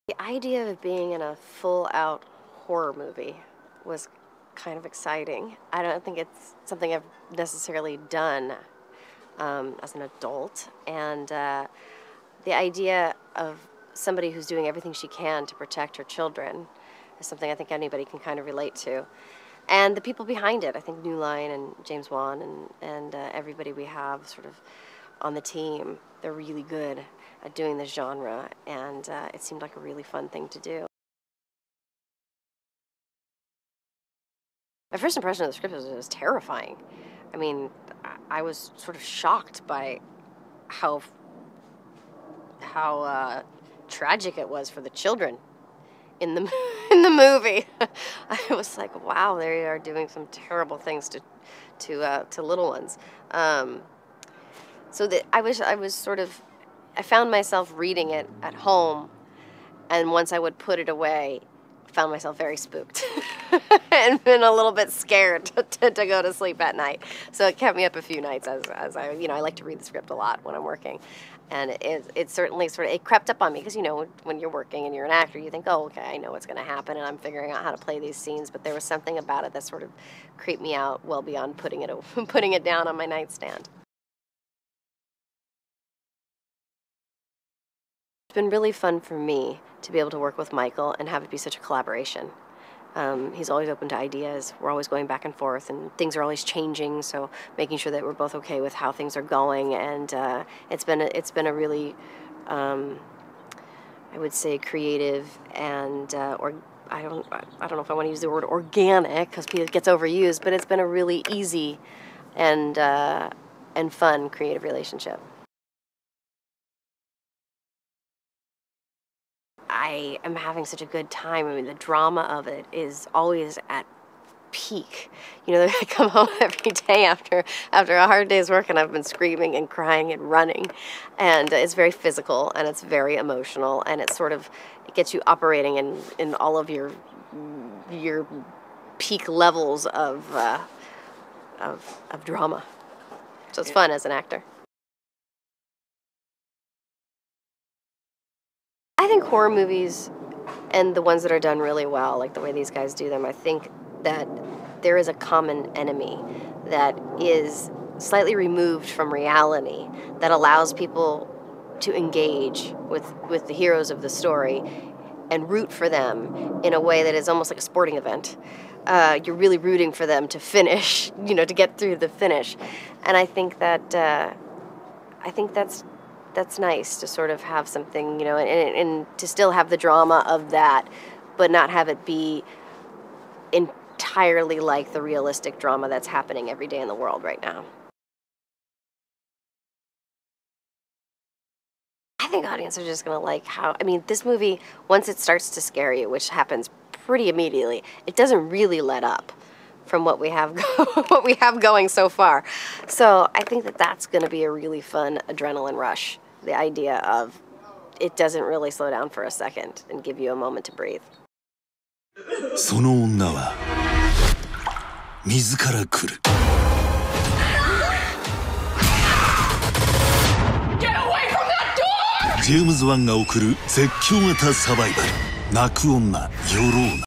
The idea of being in a full-out horror movie was kind of exciting. I don't think it's something I've necessarily done as an adult, and the idea of somebody who's doing everything she can to protect her children is something I think anybody can kind of relate to. And the people behind it, I think New Line and James Wan and everybody we have sort of on the team, they're really good at doing this genre, and it seemed like a really fun thing to do. My first impression of the script was it was terrifying. I mean, I was sort of shocked by how tragic it was for the children in the in the movie. I was like, wow, they are doing some terrible things to little ones. So that I found myself reading it at home, and once I would put it away, found myself very spooked and been a little bit scared to go to sleep at night. So it kept me up a few nights as I like to read the script a lot when I'm working. And it certainly it crept up on me because, when you're working and you're an actor, you think, oh, okay, I know what's going to happen and I'm figuring out how to play these scenes. But there was something about it that sort of creeped me out well beyond putting it down on my nightstand. It's been really fun for me to be able to work with Michael and have it be such a collaboration. He's always open to ideas. We're always going back and forth, and things are always changing. So making sure that we're both okay with how things are going, and it's been a really, I would say, creative and I don't know if I want to use the word organic because it gets overused, but it's been a really easy and fun creative relationship. I am having such a good time. I mean, the drama of it is always at peak. I come home every day after a hard day's work, and I've been screaming and crying and running. And it's very physical, and it's very emotional, and it gets you operating in all of your peak levels of drama. So it's fun as an actor. I think horror movies, and the ones that are done really well, like the way these guys do them, I think that there is a common enemy that is slightly removed from reality that allows people to engage with the heroes of the story and root for them in a way that is almost like a sporting event. You're really rooting for them to finish, to get through the finish. And I think that that's nice to sort of have something, and to still have the drama of that, but not have it be entirely like the realistic drama that's happening every day in the world right now. I think audiences are just going to like this movie, once it starts to scare you, which happens pretty immediately, it doesn't really let up from what we have going so far. So I think that that's going to be a really fun adrenaline rush. The idea of it doesn't really slow down for a second and give you a moment to breathe. その女は自ら来る。ジェームズ・ワンが送る絶叫型サバイバル。泣く女、ヨローナ。